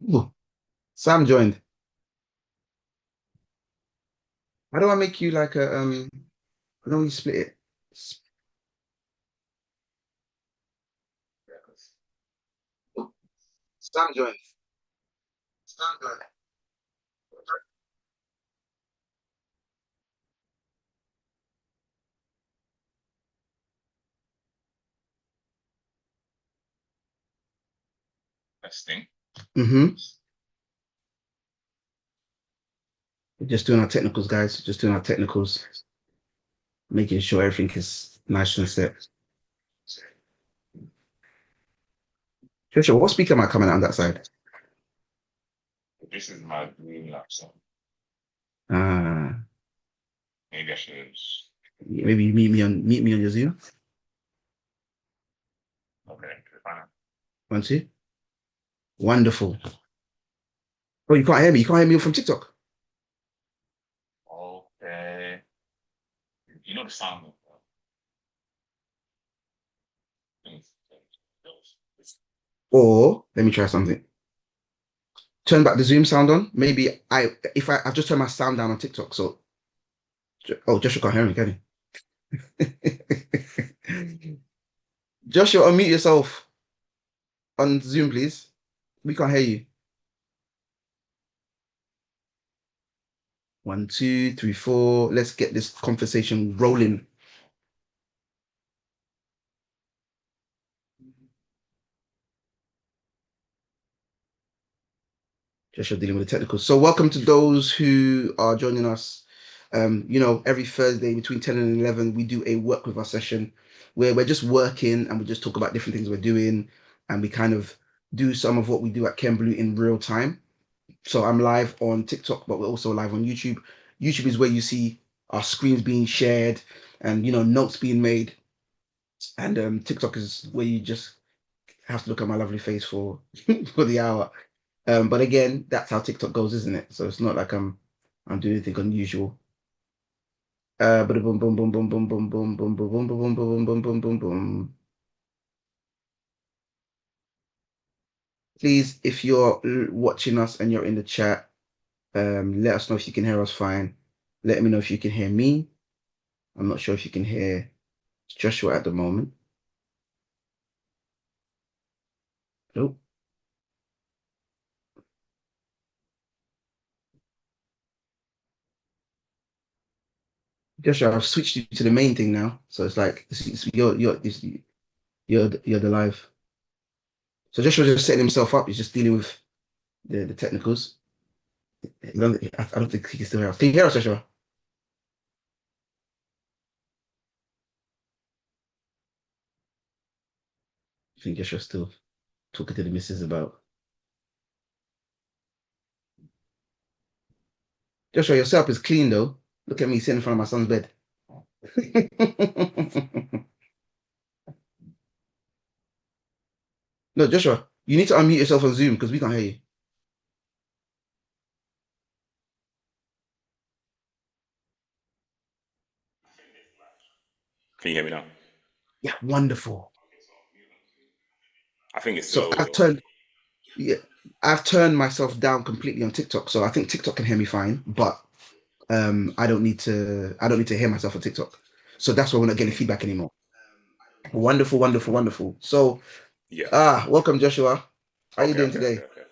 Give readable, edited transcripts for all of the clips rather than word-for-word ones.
Ooh, Sam joined. How do I make you like a I don't want you split it. S- Sam joined. Sam joined. Testing. Mm-hmm. We're just doing our technicals, guys. Just doing our technicals, making sure everything is nice and set. Joshua, what speaker am I coming out on that side? This is my dream laptop. Ah, Maybe I should. maybe you meet me on your Zoom. Okay, fine. Want to? Wonderful. Oh, you can't hear me. You can't hear me from TikTok. Okay. You know the sound of things. Or let me try something. Turn back the Zoom sound on. Maybe I've just turned my sound down on TikTok. So oh, Joshua can't hear me, can he? Joshua, unmute yourself on Zoom, please. We can't hear you. One, two, three, four. Let's get this conversation rolling. Joshua dealing with the technicals. So welcome to those who are joining us. Every Thursday between 10 and 11, we do a work with our session where we're just working and we just talk about different things we're doing and we kind of do some of what we do at Ken Blue in real time. So I'm live on TikTok, but we're also live on YouTube. YouTube is where you see our screens being shared and notes being made. And TikTok is where you just have to look at my lovely face for for the hour. But again, that's how TikTok goes, isn't it? So it's not like I'm doing anything unusual. But boom, boom, boom, boom, boom, boom, boom, boom, boom, boom, boom, boom, boom, boom, boom, boom, boom. Please, if you're watching us and you're in the chat, let us know if you can hear us fine. Let me know if you can hear me. I'm not sure if you can hear Joshua at the moment. Nope. Joshua, I've switched you to the main thing now, so it's like you're the live. So Joshua's just setting himself up. He's just dealing with the technicals. I don't think he can still hear us. Can you hear us, Joshua? I think Joshua's still talking to the missus about. Joshua, your setup is clean though. Look at me sitting in front of my son's bed. No, Joshua, you need to unmute yourself on Zoom because we can't hear you. Can you hear me now? Yeah, wonderful. I think it's So still. Yeah, I've turned myself down completely on TikTok. So I think TikTok can hear me fine, but I don't need to hear myself on TikTok. So that's why we're not getting Mm, feedback anymore. Wonderful, wonderful, wonderful. So yeah. welcome Joshua. How you Okay, doing okay, okay, today? okay.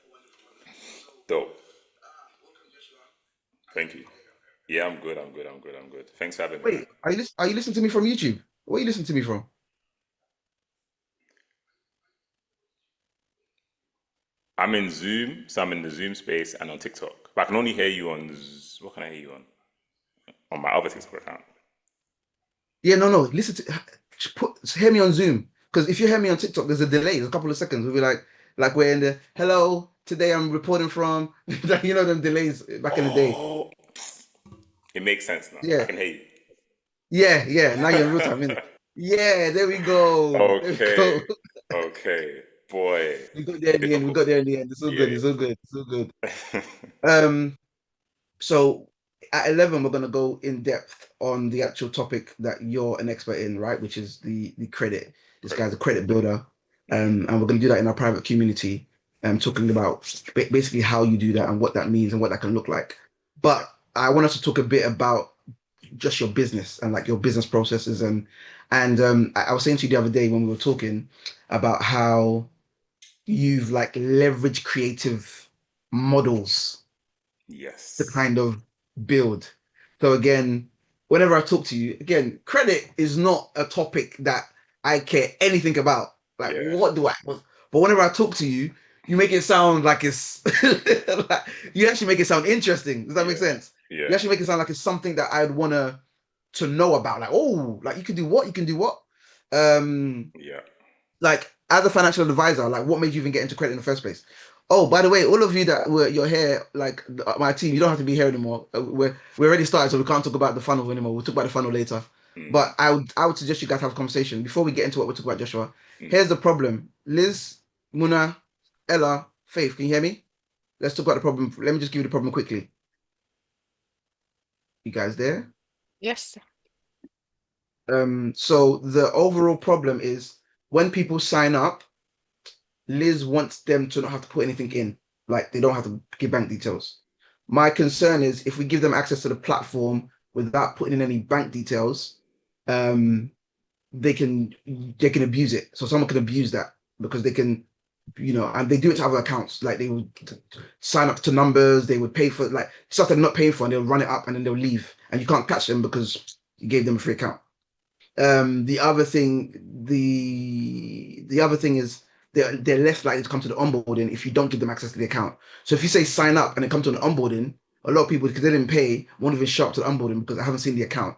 Dope. Thank you. Yeah, I'm good. I'm good. I'm good. I'm good. Thanks for having me, man. Wait, are you listening to me from YouTube? Where are you listening to me from? I'm in Zoom, so I'm in the Zoom space and on TikTok. But I can only hear you on. What can I hear you on? On my other TikTok account. Yeah, no, no. Listen to hear me on Zoom because if you hear me on TikTok, there's a delay. There's a couple of seconds. We'll be like we're in the hello. Today I'm reporting from them delays back in the day. Oh, it makes sense now. I Yeah, can hear you. yeah, yeah. Now you're in real time, innit? Yeah, there we go. There we go. Okay. Okay. Boy. We got there in the end. We Difficult. got there in the end. It's all good. Yeah. It's all good. It's all good. Um, so at 11, we're gonna go in depth on the actual topic that you're an expert in, right? Which is the credit. This Credit. guy's a credit builder. Hmm. And we're gonna do that in our private community. talking about basically how you do that and what that means and what that can look like. Okay. But I want us to talk a bit about just your business and like your business processes and I was saying to you the other day when we were talking about how you've like leveraged creative models to Yes. kind of build. So again, whenever I talk to you, again, credit is not a topic that I care anything about. Like, Yeah. what do I? But whenever I talk to you, you make it sound like it's like, you actually make it sound interesting. Does that make Yeah. sense? You Yeah. actually make it sound like it's something that I'd want to know about. Like, oh, like you can do what? You can do what? Um, Yeah. like as a financial advisor, like what made you even get into credit in the first place? Oh, by the way, all of you that were you're here, like my team, you don't have to be here anymore. We already started, so we can't talk about the funnel anymore. We'll talk about the funnel later. Mm. But I would suggest you guys have a conversation before we get into what we're talking about, Joshua. Mm. Here's the problem. Liz, Muna, Ella, Faith, can you hear me? Let's talk about the problem. Let me just give you the problem quickly. You guys there? Yes. So the overall problem is when people sign up, Liz wants them to not have to put anything in, like they don't have to give bank details. My concern is if we give them access to the platform without putting in any bank details, um, they can abuse it. So someone can abuse that because they can, and they do it to other accounts. Like they would sign up to numbers, they would pay for like stuff they're not paying for, and they'll run it up and then they'll leave, and you can't catch them because you gave them a free account. The other thing, the other thing is they're less likely to come to the onboarding if you don't give them access to the account. So if you say sign up and they come to an onboarding, a lot of people because they didn't pay won't even show up to the onboarding because I haven't seen the account.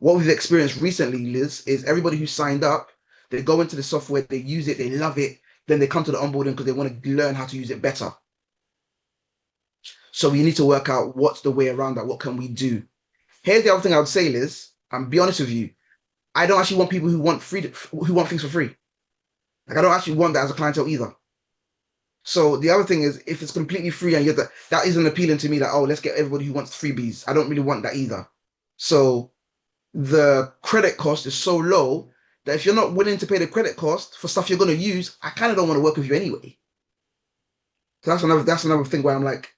What we've experienced recently, Liz, is everybody who signed up, they go into the software, they use it, they love it, then they come to the onboarding because they want to learn how to use it better. So we need to work out what's the way around that. What can we do? Here's the other thing I would say, Liz. And be honest with you. I don't actually want people who want things for free. Like I don't actually want that as a clientele either. So the other thing is if it's completely free and that isn't appealing to me, like, oh, let's get everybody who wants freebies. I don't really want that either. So the credit cost is so low that if you're not willing to pay the credit cost for stuff you're gonna use, I kind of don't want to work with you anyway. So that's another thing where I'm like,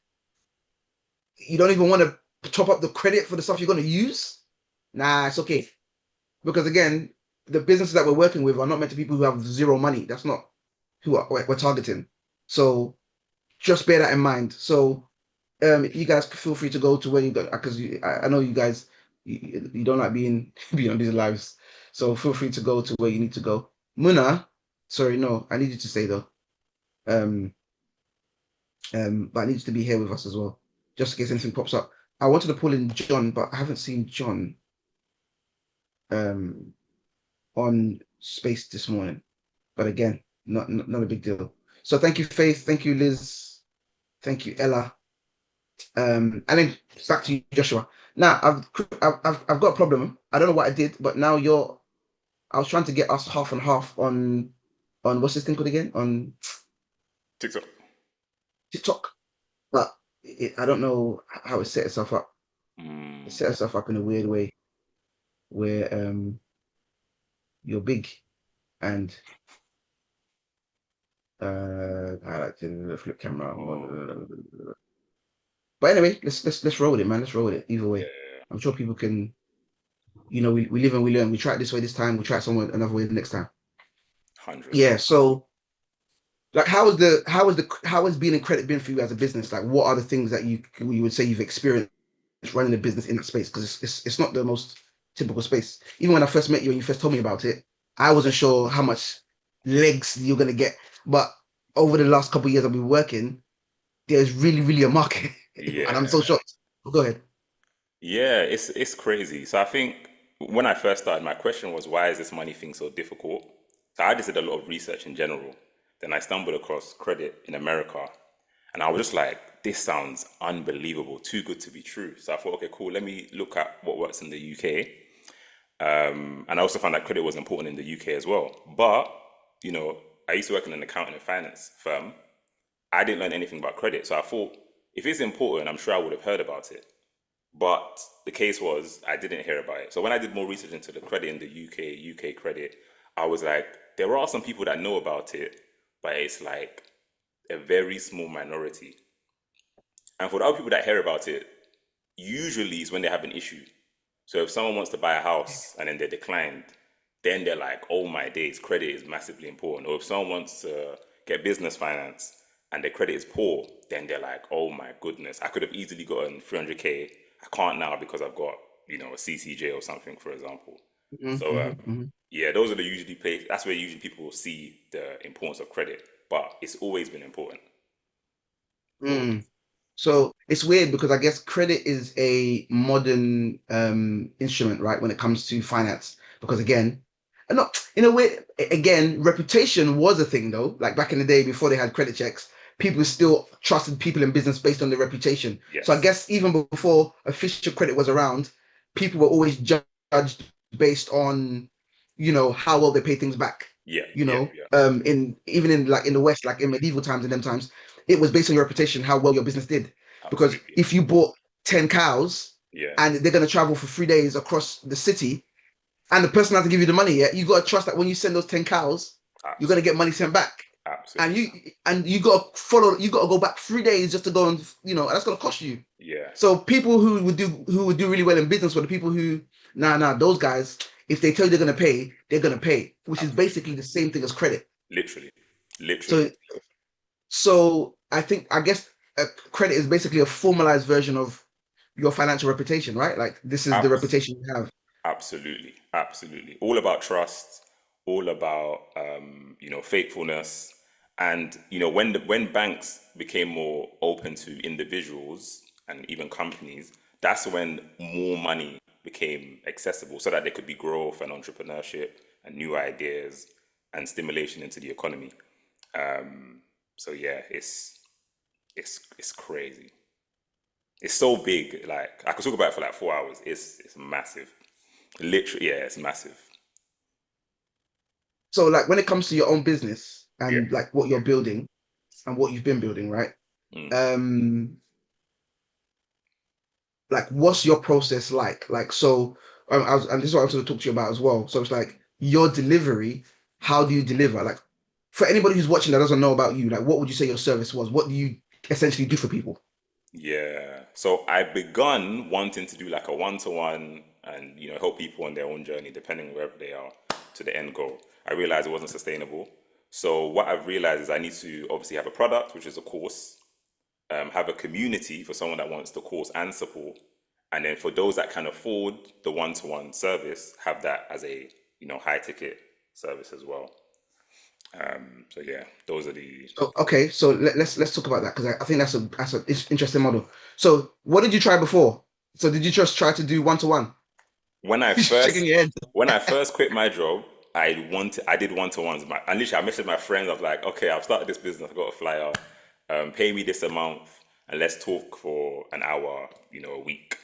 you don't even want to top up the credit for the stuff you're gonna use? Nah, it's okay. Because again, the businesses that we're working with are not meant to people who have zero money. That's not who we're targeting. So just bear that in mind. So you guys feel free to go to where you got because I know you guys you don't like being being on these lives. So feel free to go to where you need to go. Muna, sorry, no, I need you to stay though. Um, but I need you to be here with us as well, just in case anything pops up. I wanted to pull in John, but I haven't seen John um on space this morning. But again, not a big deal. So thank you, Faith. Thank you, Liz. Thank you, Ella. And then back to you, Joshua. Now I've got a problem. I don't know what I did, but now you're. I was trying to get us half and half on what's this thing called again on TikTok. TikTok, but I don't know how it set itself up. It Mm. set itself up in a weird way where you're big and I like to flip camera. Oh. But anyway, let's roll with it, man. Let's roll with it. Either way, Yeah. I'm sure people can. We live and we learn. We try it this way this time. We try it somewhere another way the next time. 100. Yeah. So, like, how has being in credit been for you as a business? Like, what are the things that you would say you've experienced running a business in that space? Because it's not the most typical space. Even when I first met you and you first told me about it, I wasn't sure how much legs you're gonna get. But over the last couple of years I've been working, there's really a market, and I'm Yeah. so shocked. Go ahead. Yeah, it's crazy. So I think when I first started, my question was, why is this money thing so difficult? So I just did a lot of research in general. Then I stumbled across credit in America, and I was just like, this sounds unbelievable, too good to be true. So I thought, okay, cool, let me look at what works in the UK. And I also found that credit was important in the UK as well. But, I used to work in an accounting and finance firm. I didn't learn anything about credit. So I thought, if it's important, I'm sure I would have heard about it. But the case was I didn't hear about it. So when I did more research into the credit in the UK credit, I was like, there are some people that know about it, but it's like a very small minority. And for the other people that hear about it, usually it's when they have an issue. So if someone wants to buy a house and then they're declined, then they're like, oh my days, credit is massively important. Or if someone wants to get business finance and their credit is poor, then they're like, oh my goodness, I could have easily gotten 300K. I can't now because I've got, a CCJ or something, for example. Mhm, So mhm, mhm. yeah, those are the usually place. That's where usually people see the importance of credit, but it's always been important. Mm. Always. So it's weird because I guess credit is a modern instrument, right, when it comes to finance. Because again, and not in a way, again, reputation was a thing though. Like back in the day before they had credit checks, people still trusted people in business based on their reputation. So I Yes. guess even before official credit was around, people were always judged based on, how well they pay things back. Yeah. Yeah. Yeah. In even in like in the West, like in medieval times and them times, it was based on your reputation, how well your business did. Because Absolutely. if you bought 10 cows Yeah. and they're going to travel for 3 days across the city, and the person has to give you the money, yeah, you got to trust that when you send those 10 cows, you're going to get Absolutely. money sent back. And Absolutely. you got to follow, you got to go back 3 days just to go and, and that's going to cost you. Yeah. So people who would do really well in business were the people who, nah, those guys, if they tell you they're gonna pay, which is Absolutely. basically the same thing as credit. Literally. Literally. So I guess credit is basically a formalized version of your financial reputation, right? Like this is the Abs- reputation you have. Absolutely. Absolutely. All about trust. All about faithfulness. And when banks became more open to individuals and even companies, that's when more money became accessible, so that there could be growth and entrepreneurship and new ideas and stimulation into the economy. So yeah, it's crazy. It's so big. Like I could talk about it for like 4 hours. It's massive. Literally, yeah, it's massive. So like when it comes to your own business Yeah. and like what you're building and what you've been building, right? Mm. Um, like what's your process like? Like so, and this is what I was going to talk to you about as well. So it's like your delivery. How do you deliver? Like for anybody who's watching that doesn't know about you, like what would you say your service was? What do you essentially do for people? Yeah. So I begun wanting to do like a one-to-one and help people on their own journey, depending wherever they are, to the end goal. I realized it wasn't sustainable. So what I've realized is I need to obviously have a product, which is a course, have a community for someone that wants the course and support, and then for those that can afford the one-to-one service, have that as a high ticket service as well. So yeah, those are the So, okay, so let's talk about that because I think that's an interesting model. So what did you try before? So did you just try to do one to one? when I Shaking first your head. when I first quit my job, I did one-to-ones. And literally I messaged my friends. I was like, okay, I've started this business. I got a flyer. Pay me this amount and let's talk for an hour, a week.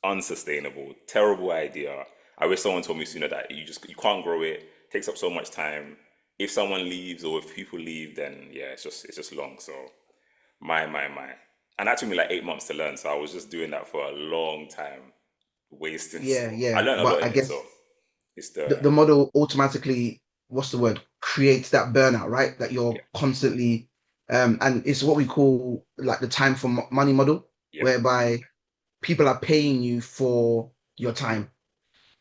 Unsustainable, terrible idea. I wish someone told me sooner that you can't grow it. It takes up so much time. If someone leaves or if people leave, then yeah, it's just long. So my, and that took me like 8 months to learn. So I was just doing that for a long time, wasting. Yeah, So I yeah. learned a But lot I in it. guess So it's the model automatically, what's the word? Creates that burnout, right? That yeah, you're constantly, and it's what we call like the time for money model, yep, whereby people are paying you for your time.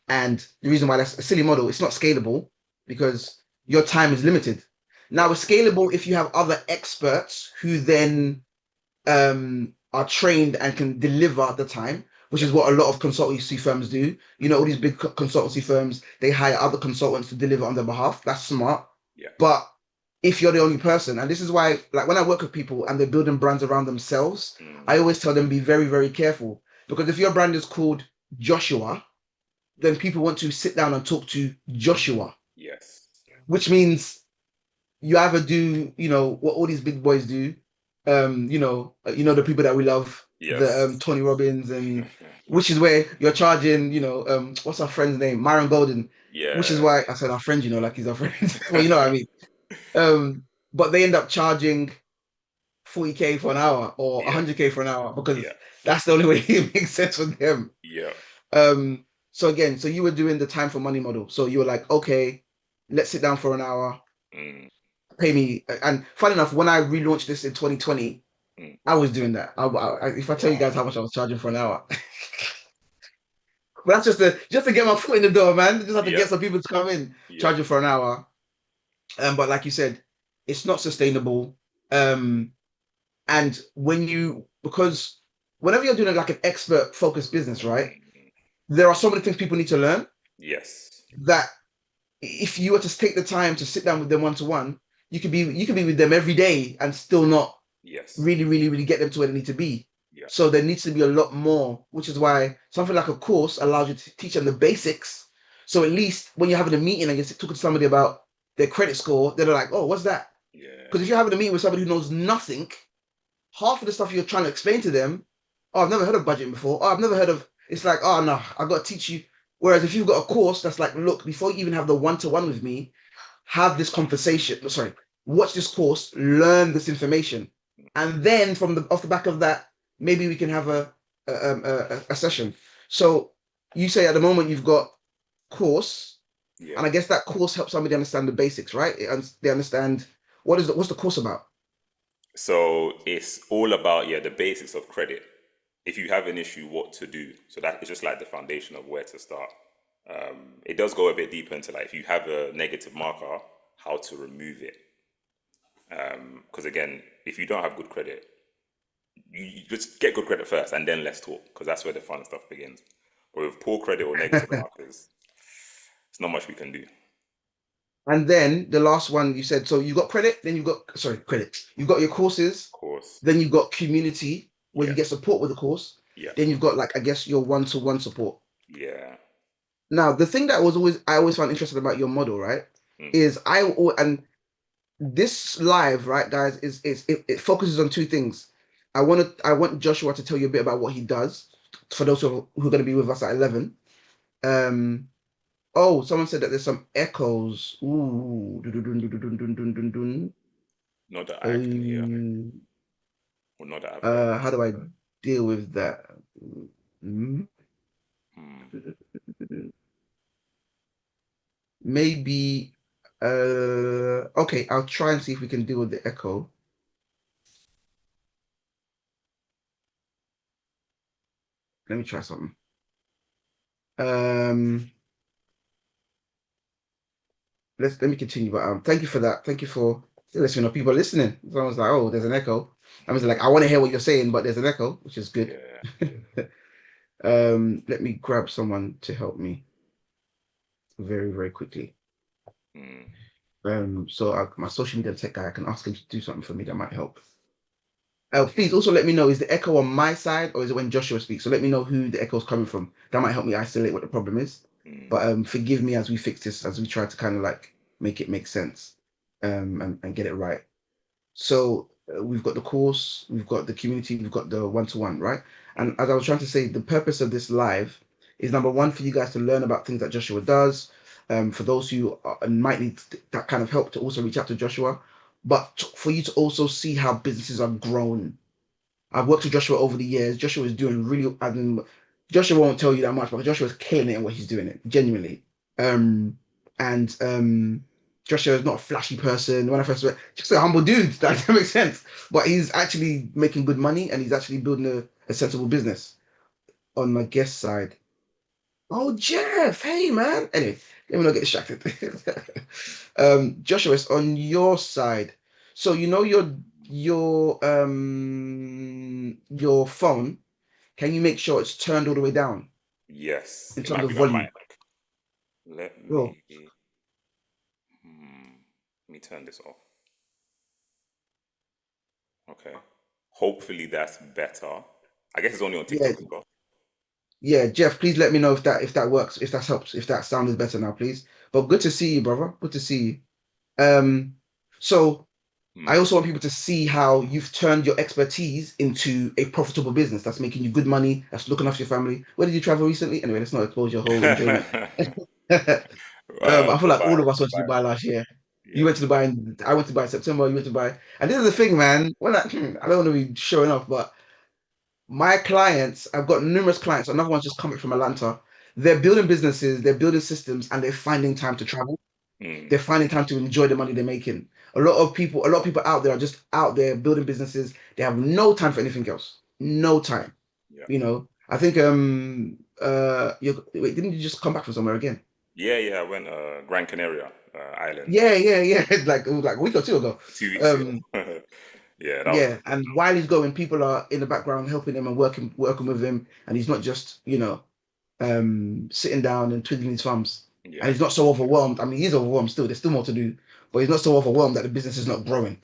And the reason why that's a silly model, it's not scalable because your time is limited. Now, yep, it's scalable if you have other experts who then are trained and can deliver the time, which yep, is what a lot of consultancy firms do. All these big consultancy firms, they hire other consultants to deliver on their behalf. That's smart. yep, But if you're the only person, and this is why, like when I work with people and they're building brands around themselves, I always tell them be very, very careful. Because if your brand is called Joshua, then people want to sit down and talk to Joshua, yes, which means you either do, what all these big boys do, the people that we love, the yes, Tony Robbins, and which is where you're charging, what's our friend's name, Myron Golden, which is yeah, why I said our friend, like he's our friend. Well, you know what I mean. But they end up charging 40K for an hour or yeah, 100K for an hour because yeah, that's the only way it makes sense for them. yeah, So again, so you were doing the time for money model. So you were like, okay, let's sit down for an hour. pay me. And fun enough, when I relaunched this in 2020, Mm. I was doing that. If I tell you guys Wow. how much I was charging for an hour, but that's just to get my foot in the door, man. Just have to Yep. get some people to come in, Yep. charging for an hour. But like you said, it's not sustainable. Um, and because whenever you're doing like an expert focused business, right? Mm. There are so many things people need to learn Yes. that if you were to take the time to sit down with them one to one, you could be with them every day and still not Yes. really get them to where they need to be. Yep. So there needs to be a lot more, which is why something like a course allows you to teach them the basics. So at least when you're having a meeting and you're talking to somebody about their credit score, they're like, "Oh, what's that?" Because Yeah. if you're having a meeting with somebody who knows nothing, half of the stuff you're trying to explain to them, "Oh, I've never heard of budgeting before. Oh, I've never heard of." It's like, "Oh no, I've got to teach you." Whereas if you've got a course that's like, "Look, before you even have the one to one with me, have this conversation. No, sorry, watch this course, learn this information, and then from the off the back of that, maybe we can have a session." So you say at the moment you've got course, Yeah. and I guess that course helps somebody understand the basics, right? They understand what's the course about. So it's all about, yeah, the basics of credit. If you have an issue, what to do. So that is just like the foundation of where to start. It does go a bit deeper into like if you have a negative marker, how to remove it. Because again, if you don't have good credit, you just get good credit first and then let's talk because that's where the fun stuff begins. But with poor credit or negative markers, it's not much we can do. And then the last one you said, so you got credit, then you got sorry, credit. You've got your courses, Of course. then you've got community where you Yeah. get support with the course. Yeah. Then you've got like I guess your one-to-one support. Yeah. Now, the thing that was always I always found interesting about your model, right, Mm. is and this live, right, guys, it focuses on two things. I want Joshua to tell you a bit about what he does for those who are going to be with us at 11. Um, oh, someone said that there's some echoes. Ooh, dun, dun, dun, dun, dun, dun, dun, dun, dun. Not that I can hear, or not that I've heard. How do I deal with that? Hmm? Hmm. Maybe okay, I'll try and see if we can deal with the echo. Let me try something. Um let me continue, but thank you for that. Thank you for listening. People are listening. Someone's like, oh, there's an echo. I was like, I want to hear what you're saying, but there's an echo, which is good. Yeah. Let me grab someone to help me very quickly. Hmm. So my social media tech guy, I can ask him to do something for me that might help. Please also let me know, is the echo on my side or is it when Joshua speaks? So let me know who the echo is coming from. That might help me isolate what the problem is. Hmm. But forgive me as we fix this, as we try to kind of like make it make sense and get it right. So we've got the course, we've got the community, we've got the one-to-one, right? And Hmm. as I was trying to say, the purpose of this live is number one for you guys to learn about things that Joshua does. For those who might need that kind of help to also reach out to Joshua, but for you to also see how businesses are grown. I've worked with Joshua over the years. Joshua is doing really. I mean, Joshua won't tell you that much, but Joshua is killing it in what he's doing it genuinely. Um, and Joshua is not a flashy person. When I first met, just a humble dude. That makes sense. But he's actually making good money, and he's actually building a sensible business. On my guest side, oh Jeff, hey man. Anyway, let me not get distracted. Joshua, it's on your side. So you know your phone. Can you make sure it's turned all the way down Yes. in It terms might of be my volume? mic. Let Bro, me. Hmm. Let me turn this off. Okay. Hopefully that's better. I guess it's only on yeah, TikTok as well. yeah, Jeff, please let me know if that works, if that helps, if that sound is better now, please. But good to see you, brother. Good to see you. So I Hmm. also want people to see how you've turned your expertise into a profitable business that's making you good money, that's looking after your family. Where did you travel recently? Anyway, let's not expose your whole enjoyment. I feel like all Dubai. of us went to Dubai. Dubai last year. You Yeah. went to Dubai, and I went to Dubai in September. You went to Dubai, and this is the thing, man. I don't want to be showing off, but my clients, I've got numerous clients. Another one's just coming from Atlanta. They're building businesses, they're building systems, and they're finding time to travel. Hmm. They're finding time to enjoy the money they're making. A lot of people out there are just out there building businesses. They have no time for anything else. No time. Yeah. I think wait, didn't you just come back from somewhere again? Yeah, yeah. I went Gran Canaria Islands Yeah. Like it was like a week or two ago. 2 weeks ago. Um, Yeah, that was yeah, and while he's going, people are in the background helping him and working with him, and he's not just, sitting down and twiddling his thumbs. And yeah, he's not so overwhelmed. I mean, he's overwhelmed still. There's still more to do, but he's not so overwhelmed that the business is not growing.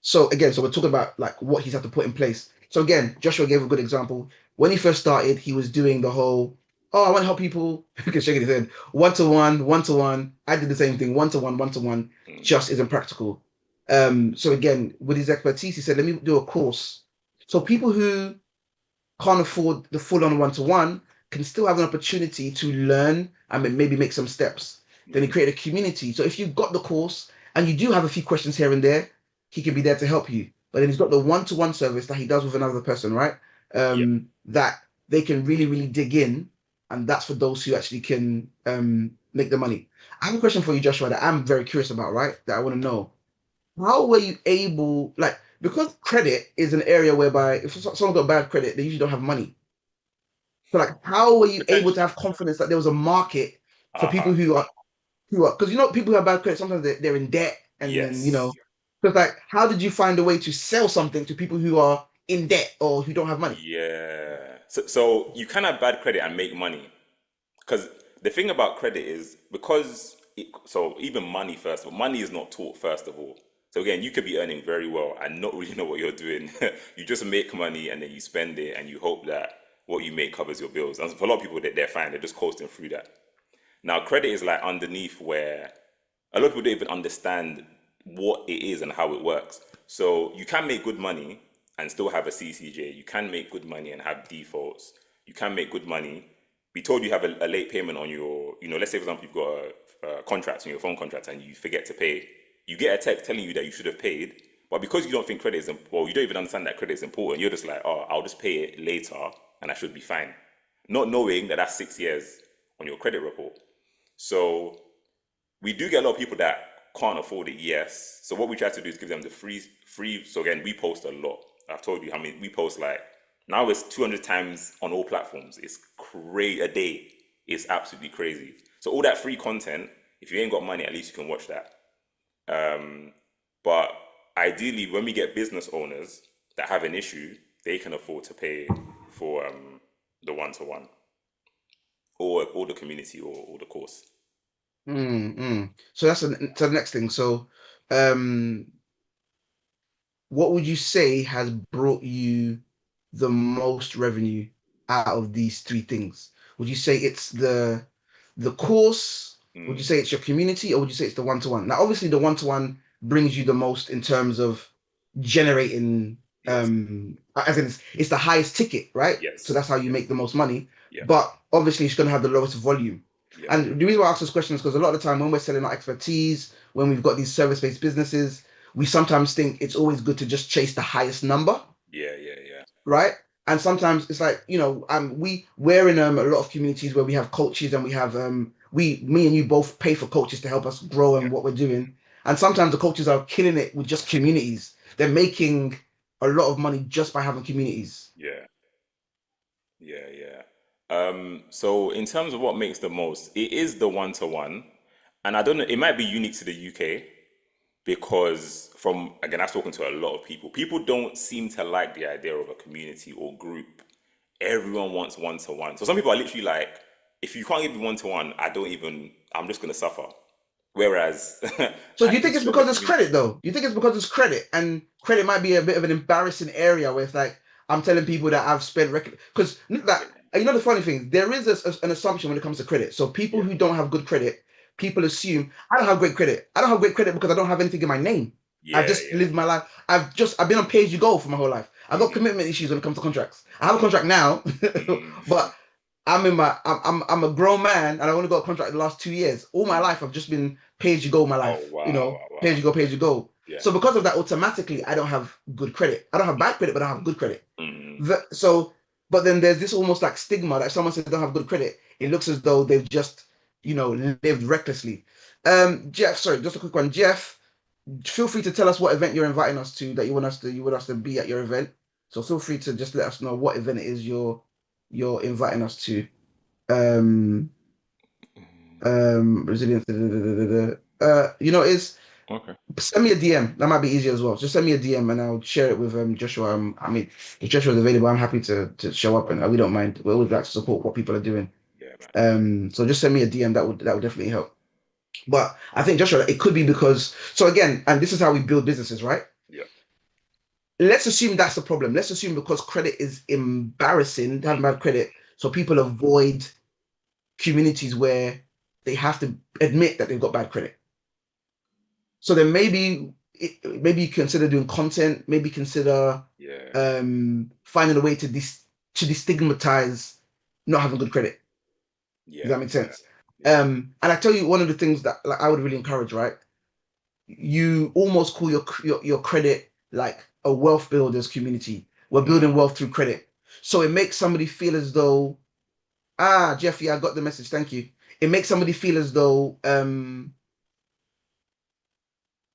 So again, so we're talking about like what he's had to put in place. So again, Joshua gave a good example. When he first started, he was doing the whole, oh, I want to help people. You can shake his head. One to one, one to one. I did the same thing. One to one, mm, just isn't practical. So again, with his expertise, he said, let me do a course. So people who can't afford the full on one to one can still have an opportunity to learn and maybe make some steps. Then he mm, created a community. So if you've got the course and you do have a few questions here and there, he can be there to help you. But then he's got the one to one service that he does with another person, right? yeah. That they can really, really dig in. And that's for those who actually can make the money. I have a question for you, Joshua, that I'm very curious about, right? That I want to know. How were you able, like, because credit is an area whereby if someone got bad credit, they usually don't have money. So like, how were you able to Potentially. have confidence that there was a market for people Uh-huh. who are because people who have bad credit sometimes they're in debt and then Yes. so it's like how did you find a way to sell something to people who are in debt or who don't have money? Yeah. So you can have bad credit and make money. Because the thing about credit is so even money first, but money is not taught first of all. So again, you could be earning very well and not really know what you're doing. You just make money and then you spend it and you hope that what you make covers your bills. And for a lot of people, they're fine. They're just coasting through that. Now, credit is like underneath where a lot of people don't even understand what it is and how it works. So you can make good money and still have a CCJ. You can make good money and have defaults. You can make good money. Be told you have a late payment on your, let's say for example you've got a contract on your phone contract and you forget to pay. You get a text telling you that you should have paid, but because you don't think credit is well, you don't even understand that credit is important. You're just like, oh, I'll just pay it later and I should be fine, not knowing that that's 6 years on your credit report. So we do get a lot of people that can't afford it, yes. So what we try to do is give them the free. So again, we post a lot. I've told you how many we post. Like now it's 200 times on all platforms. It's crazy a day. It's absolutely crazy. So all that free content, if you ain't got money, at least you can watch that. But ideally, when we get business owners that have an issue, they can afford to pay for the one to one or the community or the course. So that's the next thing. So um what would you say has brought you the most revenue out of these three things? Would you say it's the course? Would you Mm, say it's your community, or would you say it's the one to one? Now, obviously, the one to one brings you the most in terms of generating, yes. as in it's the highest ticket, right? So Yes. that's how you Yeah. make the most money. Yeah. But obviously, it's going to have the lowest volume. Yeah. And the reason why I ask this question is because a lot of the time when we're selling our expertise, when we've got these service-based businesses, we sometimes think it's always good to just chase the highest number, Yeah. Yeah. Yeah. right? And sometimes it's like, we're in a lot of communities where we have coaches and we have me and you both pay for coaches to help us grow Yeah. and what we're doing. And sometimes the coaches are killing it with just communities. They're making a lot of money just by having communities. Yeah. Yeah. Yeah. So in terms of what makes the most, it is the one to one, and I don't know. It might be unique to the UK because from again, I've spoken to a lot of people. People don't seem to like the idea of a community or group. Everyone wants one to one. So some people are literally like, if you can't give me one to one, I don't even. I'm just gonna suffer. Whereas So do at you think least it's with the because it's community, credit though? You think it's because it's credit, and credit might be a bit of an embarrassing area where it's like I'm telling people that I've spent because that the funny thing there is an assumption when it comes to credit. So people yeah, who don't have good credit, people assume I don't have great credit. I don't have great credit because I don't have anything in my name. I've yeah, just yeah, lived my life. I've been on pay as you go for my whole life. I've got commitment issues when it comes to contracts. I have a contract now, mm. but I'm a grown man and I only got a contract the last 2 years. All my life I've just been pay as you go my Oh life, wow, wow, pay as wow. you go, pay as you go. Yeah. So because of that, automatically I don't have good credit. I don't have bad credit, but I have good credit. Mm. So, but then there's this almost like stigma that if someone says they don't have good credit, it looks as though they've just, lived recklessly. Jeff, sorry, just a quick one. Jeff, feel free to tell us what event you're inviting us to that you want us to be at your event. So feel free to just let us know what event it is you're inviting us to. Um, resilience. Is Okay. send me a DM. That might be easier as well. Just send me a DM and I'll share it with Joshua. I mean, if Joshua's available, I'm happy to show up and we don't mind. We always like to support what people are doing. Yeah, man. So just send me a DM. That would definitely help. But I think Joshua, it could be because so again, and this is how we build businesses, right? Yeah. Let's assume that's the problem. Let's assume because credit is embarrassing, having bad credit, so people avoid communities where they have to admit that they've got bad credit. So then maybe you consider doing content, maybe consider Yeah. finding a way to destigmatize not having good credit. Does Yeah. that make sense? Yeah. And I tell you, one of the things that like I would really encourage, right? You almost call your credit like a wealth builders community. We're Mm, building wealth through credit. So it makes somebody feel as though, Jeffy, I got the message. Thank you. It makes somebody feel as though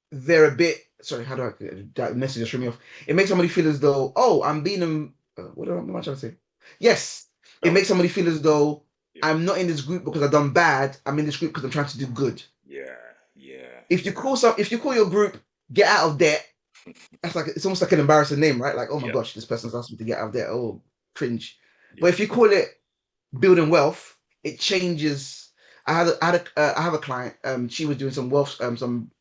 they're a bit sorry, how do I that message just threw me off. It makes somebody feel as though, oh, I'm being what am I trying to say? Yes, it that makes was somebody feel as though yeah. I'm not in this group because I've done bad. I'm in this group because I'm trying to do good. Yeah. Yeah. If you call your group get out of debt, that's like it's almost like an embarrassing name, right? Like, oh my Yeah. gosh, this person's asked me to get out of debt. Oh, cringe. But Yeah. if you call it building wealth, it changes. I have a client. She was doing some wealth, some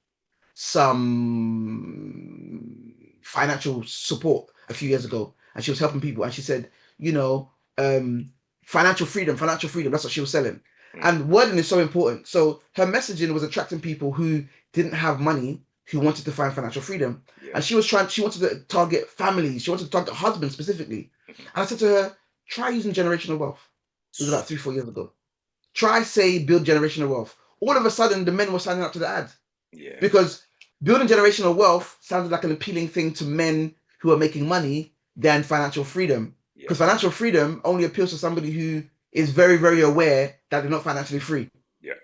financial support a few years ago, and she was helping people. And she said, you know, um, financial freedom. That's what she was selling. Mm, And wording is so important. So her messaging was attracting people who didn't have money, who wanted to find financial freedom. yeah. And she wanted to target families. She wanted to target husbands specifically. Mhm. And I said to her, try using generational wealth. It was about 3, 4 years ago. Try say build generational wealth. All of a sudden, the men were signing up to the ad Yeah. because building generational wealth sounded like an appealing thing to men who are making money than financial freedom. Yeah. Because financial freedom only appeals to somebody who is very, very aware that they're not financially free. Yeah.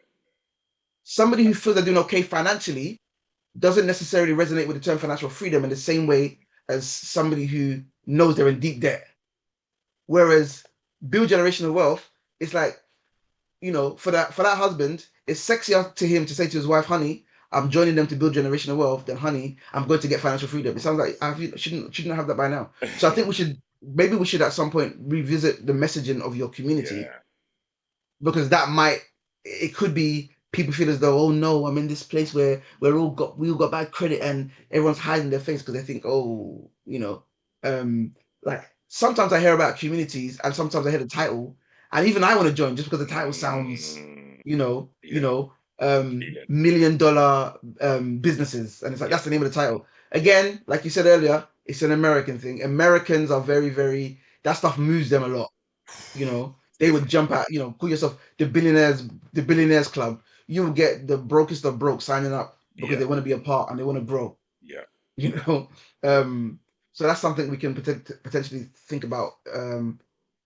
Somebody who feels they're doing okay financially doesn't necessarily resonate with the term financial freedom in the same way as somebody who knows they're in deep debt. Whereas build generational wealth, it's like for that husband, it's sexier to him to say to his wife, "Honey, I'm joining them to build generational wealth." Than, "Honey, I'm going to get financial freedom." It sounds like I shouldn't have that by now. So I think we should at some point revisit the messaging of your community, Yeah. because it could be people feel as though, oh no, I'm in this place where we all got bad credit and everyone's hiding their face because they think, oh, like sometimes I hear about communities and sometimes I hear the title and even I want to join just because the title sounds, Mm, you know, you yeah. know, Feeling. $1 million businesses, and it's like Yeah. that's the name of the title. Yeah. Again, like you said earlier, it's an American thing. Americans are very, very that stuff moves them a lot. It's They would different. jump out, call yourself the billionaires club. You will get the brokest of broke signing up because Yeah. they want to be a part and they want to grow, Yeah. you know. Yeah. So that's something we can potentially think about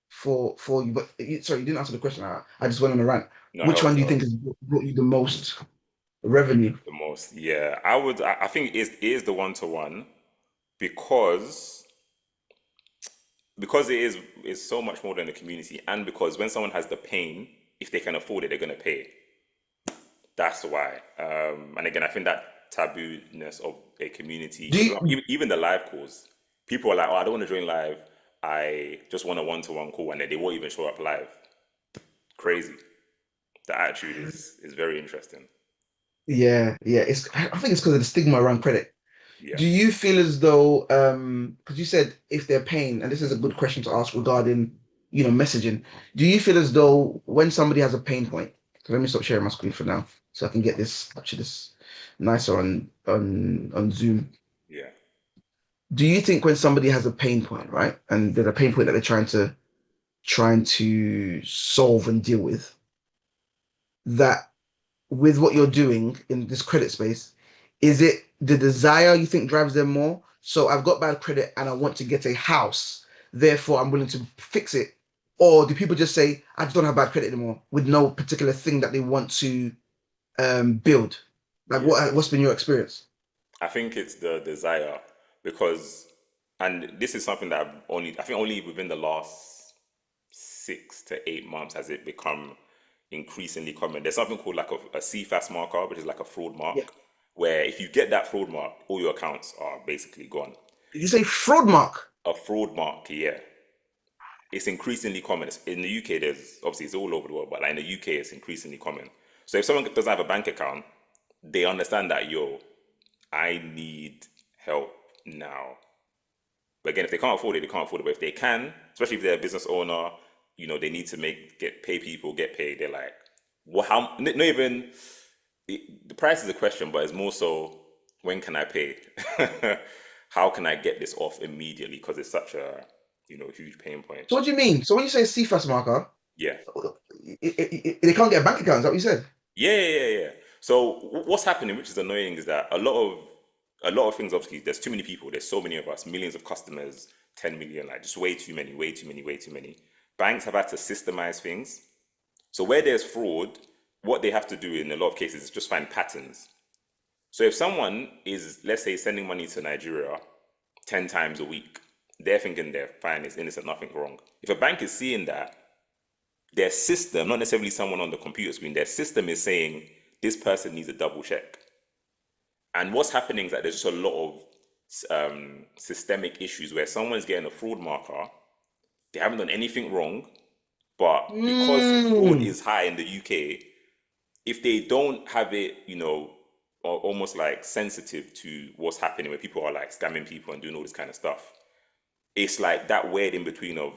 for you. But sorry, you didn't answer the question. I just went on a rant. No, it Which one helps. do It you think helps. has brought you the most revenue? The most. Yeah. I think it is the one to one because it's so much more than the community, and because when someone has the pain, if they can afford it, they're gonna pay. That's why. And again, I think that taboo-ness of a community, Do because you even the live calls, people are like, "Oh, I don't want to join live. I just want a one-to-one call," and then they won't even show up live. Crazy. The attitude is very interesting. Yeah, yeah. I think it's because of the stigma around credit. Yeah. Do you feel as though, because you said if they're paying, and this is a good question to ask regarding, messaging. Do you feel as though when somebody has a pain point? So let me stop sharing my screen for now, so I can get this nicer on Zoom. Yeah. Do you think when somebody has a pain point, right, and there's a pain point that they're trying to solve and deal with, that with what you're doing in this credit space, is it the desire you think drives them more? So I've got bad credit and I want to get a house, therefore I'm willing to fix it. Or do people just say, I just don't have bad credit anymore with no particular thing that they want to build? Like Yeah. what's been your experience? I think it's the desire because, and this is something that I think only within the last 6 to 8 months has it become increasingly common. There's something called like a CFAS marker, which is like a fraud Yeah. mark, where if you get that fraud mark, all your accounts are basically gone. Did you say fraud mark? A fraud mark, yeah. It's increasingly common. In the UK, there's obviously it's all over the world, but like in the UK, it's increasingly common. So if someone doesn't have a bank account, they understand that I need help now. But again, if they can't afford it, they can't afford it. But if they can, especially if they're a business owner, they need to pay people, get paid. They're like, well, how? Not even the price is a question, but it's more so when can I pay? How can I get this off immediately? Because it's such a huge pain point. So what do you mean? So when you say CFAS marker, Yeah. they can't get a bank account. Is that what you said? Yeah. So what's happening, which is annoying, is that a lot of things. Obviously, there's too many people. There's so many of us, millions of customers, 10 million, like just way too many, way too many, way too many. Banks have had to systemize things. So where there's fraud, what they have to do in a lot of cases is just find patterns. So if someone is, let's say, sending money to Nigeria 10 times a week, they're thinking they're fine, it's innocent, nothing wrong. If a bank is seeing that, their system, not necessarily someone on the computer screen, their system is saying this person needs a double check. And what's happening is that there's just a lot of systemic issues where someone's getting a fraud marker, they haven't done anything wrong, but because fraud Mm. is high in the UK, if they don't have it, almost like sensitive to what's happening, where people are like scamming people and doing all this kind of stuff, it's like that weird in between of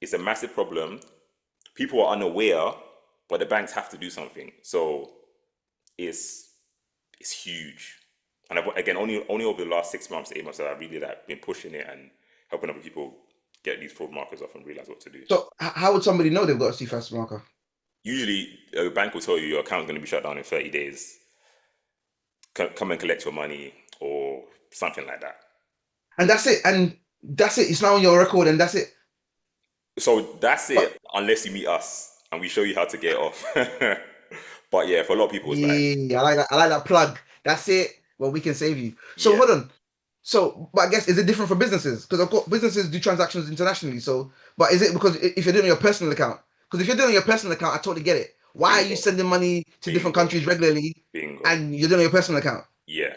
it's a massive problem. People are unaware, but the banks have to do something. So it's it's huge. And again, only over the last 6 months, 8 months, that I've really like been pushing it and helping other people get these fraud markers off and realize what to do. So how would somebody know they've got a CFAS marker? Usually, a bank will tell you your account's going to be shut down in 30 days. Come and collect your money or something like that. And that's it. And that's it. It's now on your record, and that's it. So that's But it, unless you meet us and we show you how to get it off. But yeah, for a lot of people, it's like, yeah, I like that. I like that plug. That's it. Well, we can save you. So yeah, hold on. So, but I guess is it different for businesses? Because of course businesses do transactions internationally. So, but is it because if you're doing your personal account? Because if you're doing your personal account, I totally get it. Why are you bingo, sending money to different bingo, countries regularly, bingo. and you're doing your personal account? Yeah.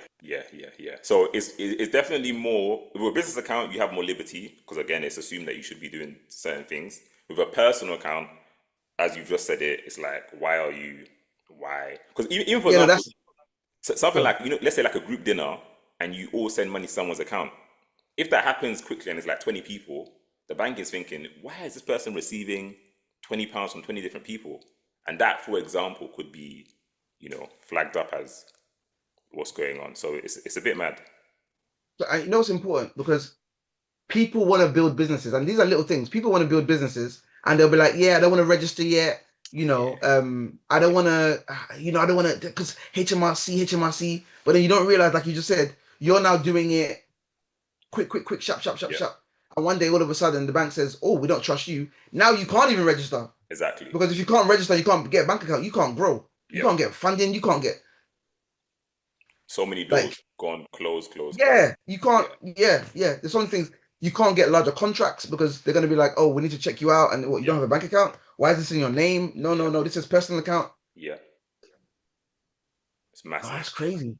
So it's definitely more with a business account. You have more liberty because again, it's assumed that you should be doing certain things. With a personal account, as you've just said it, it's like why are you why? Because even for Yeah, no, example, that's something good. like let's say like a group dinner, and you all send money to someone's account. If that happens quickly and it's like 20 people, the bank is thinking, why is this person receiving £20 from 20 different people? And that, for example, could be flagged up as what's going on. So it's a bit mad. So I know it's important because people want to build businesses, and these are little things. People want to build businesses, and they'll be like, "Yeah, I don't want to register yet. Yeah, I don't yeah, want to, I don't want to because HMRC. But then you don't realize, like you just said, you're now doing it quick, sharp. yeah, And one day, all of a sudden, the bank says, "Oh, we don't trust you." Now you can't even register exactly. because if you can't register, you can't get a bank account. You can't grow. You Yep. can't get funding. You can't get So many doors like gone, closed. yeah, you can't. Yeah, Yeah. There's some things you can't get larger contracts because they're gonna be like, oh, we need to check you out, and what, you don't yeah, have a bank account? Why is this in your name? No, yeah, no. This is personal account. yeah. It's Oh, massive. that's crazy.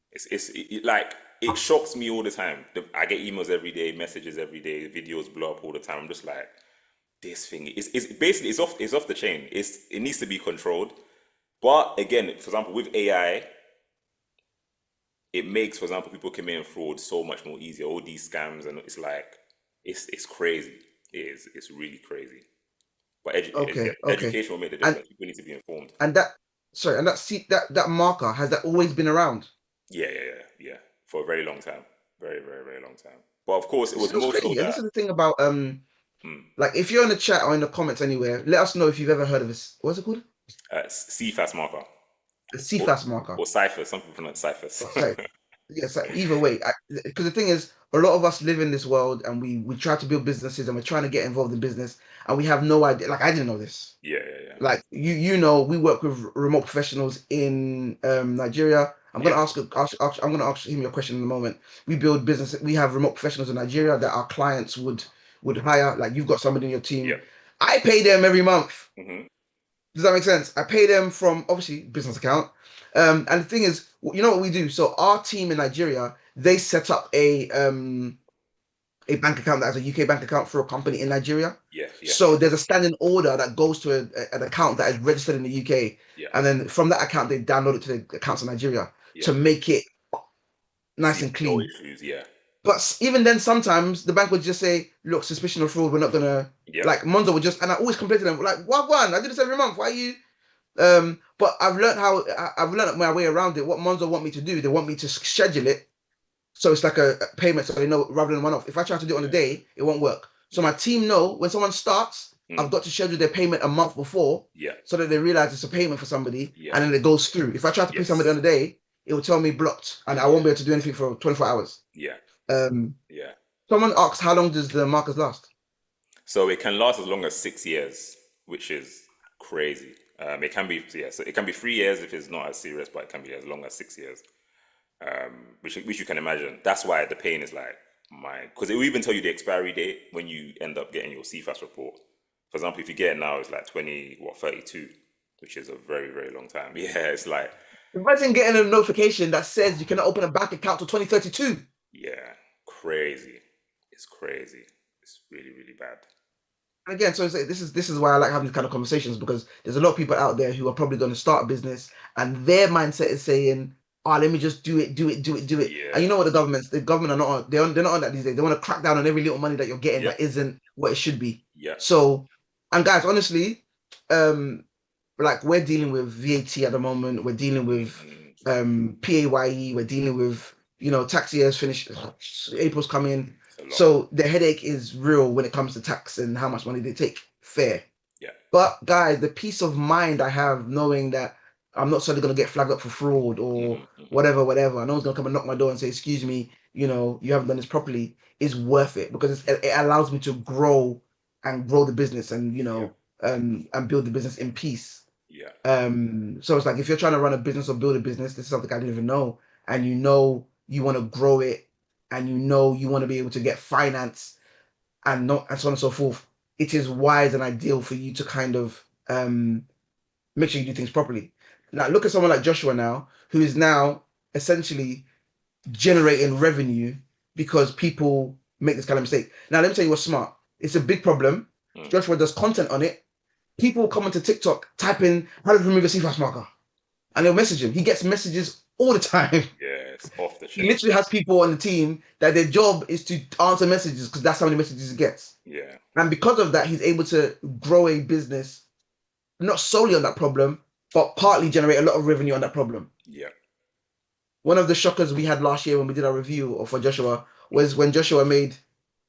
Like it shocks me all the time. I get emails every day, messages every day, videos blow up all the time. I'm just like, this thing is basically it's off the chain. It needs to be controlled. But again, for example, with AI, it makes, for example, people committing fraud so much more easier. All these scams and it's like it's crazy. It's really crazy. But Okay, okay. education will make the And difference. People need to be informed. and that sorry, and that marker has that always been around? Yeah. For a very long time, very long time. But of course, it This was is more so crazy. And that this is the thing about mm, like if you're in the chat or in the comments anywhere, let us know if you've ever heard of this. What's it called? CFAS marker The or CFAS marker. or ciphers. Some people pronounce ciphers. Oh, sorry. yes, either way, because the thing is, a lot of us live in this world and we try to build businesses and we're trying to get involved in business and we have no idea. Like I didn't know this. Yeah, yeah, yeah, Like you know, we work with remote professionals in Nigeria. yeah, I'm gonna ask him your question in a moment. We build business. We have remote professionals in Nigeria that our clients would hire. Like you've got somebody in your yeah. team. I pay them every month. Hmm. Does that make sense? I pay them from obviously business account. And the thing is, you know what we do? So our team in Nigeria, they set up a bank account that's a UK bank account for a company in Nigeria. Yeah, yeah, So there's a standing order that goes to an account that is registered in the UK, yeah, and then from that account they download it to the accounts in Nigeria yeah. to make it See, nice and no clean. issues. Yeah, But even then, sometimes the bank would just say, "Look, suspicion of fraud. We're not gonna." yeah, Like Monzo would just, and I always complain to them, like, "What one? I do this every month. Why are you?" But I've learned my way around it. What Monzo want me to do, they want me to schedule it so it's like a payment, so they know rather than one off. If I try to do it on a yeah, day, it won't work. So yeah, my team know when someone starts, I've mm, got to schedule their payment a month before, yeah, so that they realize it's a payment for somebody, yeah. and then it goes through. If I try to pay somebody on Yes. a day, it will tell me blocked, and I won't Yeah, be able to do anything for 24 hours. yeah, Um, yeah. Someone asked, how long does the markers last? So it can last as long as 6 years, which is crazy. It can be, yeah, so it can be 3 years if it's not as serious, but it can be as long as 6 years. Which you can imagine. That's why the pain is like my, because it will even tell you the expiry date when you end up getting your CFAS report. For example, if you get it now, it's like 32, which is a very, very long time. Yeah, it's like, Imagine getting a notification that says you cannot open a bank account till 2032. yeah, crazy. It's crazy. It's really, really bad. Again, so this is why I like having these kind of conversations because there's a lot of people out there who are probably going to start a business and their mindset is saying, "Oh, let me just do it, do it, do it, do it." And you Yeah, know what the government are not on, they're not on that these days. They want to crack down on every little money that you're getting yeah, that isn't what it should be. yeah. So, and guys, honestly, um, like we're dealing with VAT at the moment. We're dealing with Hmm. PAYE. We're dealing with tax years finish. April's coming, It's a lot. so the headache is real when it comes to tax and how much money they take. Fair, Yeah. but guys, the peace of mind I have knowing that I'm not suddenly gonna get flagged up for fraud or Hmm. Hmm. whatever, whatever. No one's gonna come and knock my door and say, "Excuse me, you haven't done this properly," is worth it because it allows me to grow and grow the business and Yeah, and build the business in peace. yeah, So it's like if you're trying to run a business or build a business, this is something I didn't even know, and you want to grow it, and you want to be able to get finance and not and so on and so forth. It is wise and ideal for you to kind of make sure you do things properly. Now look at someone like Joshua now, who is now essentially generating revenue because people make this kind of mistake. Now let me tell you what's smart. It's a big problem. mm, Joshua does content on it. People come onto TikTok, type in how to remove a CFAS marker, and they'll message him. He gets messages all the time. yeah. It's off the He chain. literally has people on the team that their job is to answer messages because that's how many messages he gets. Yeah, And because of that, he's able to grow a business not solely on that problem, but partly generate a lot of revenue on that problem. yeah. One of the shockers we had last year when we did our review for Joshua Mm. was when Joshua made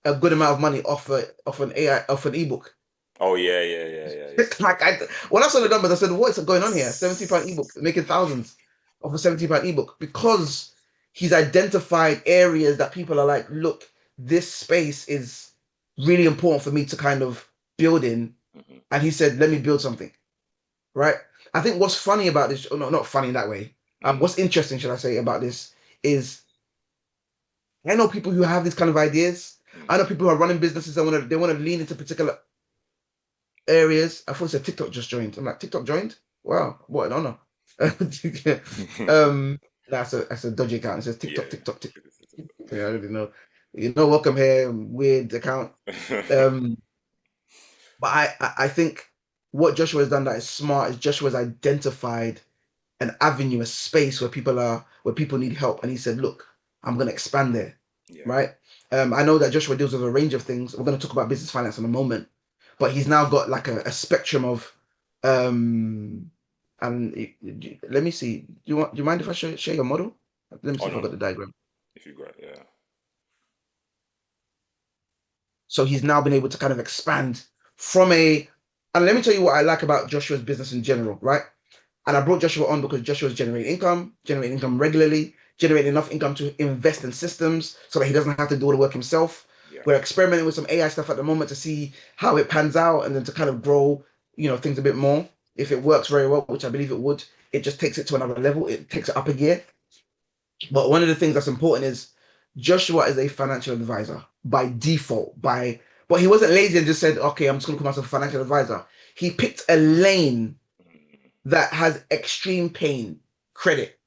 a good amount of money off an AI off an ebook. Oh yeah, yeah, yeah, yeah, yeah. Like when I saw the numbers, I said, "What is going on here? £70 ebook, making thousands of a £70 ebook because he's identified areas that people are like, look, this space is really important for me to kind of build in." Hmm. And he said, "Let me build something." Right? I think what's funny about this, or no, not funny in that way. Mm. What's interesting, should I say, about this is I know people who have these kind of ideas. Mm. I know people who are running businesses and they want to lean into particular areas. I thought it said TikTok just joined. I'm like, TikTok joined? Wow, what an honor. um, that's a dodgy account. It says Yeah. TikTok, TikTok, TikTok. Yeah, I don't even know. Welcome here, weird account. Um, but I think what Joshua has done that is smart is Joshua's identified an avenue, a space where people need help, and he said, "Look, I'm going to expand there." Yeah. Right? I know that Joshua deals with a range of things. We're going to talk about business finance in a moment, but he's now got like a spectrum of, um, and let me see. Do you mind if I share your model? Let me Oh see if I no, got no. the diagram. If you got, yeah. So he's now been able to kind of expand from and let me tell you what I like about Joshua's business in general, right? And I brought Joshua on because Joshua's generating income regularly, generating enough income to invest in systems so that he doesn't have to do all the work himself. Yeah. We're experimenting with some AI stuff at the moment to see how it pans out and then to kind of grow, things a bit more. If it works very well, which I believe it would, it just takes it to another level. It takes it up a gear. But one of the things that's important is Joshua is a financial advisor by default. But he wasn't lazy and just said, okay, I'm just gonna call myself a financial advisor. He picked a lane that has extreme pain, credit.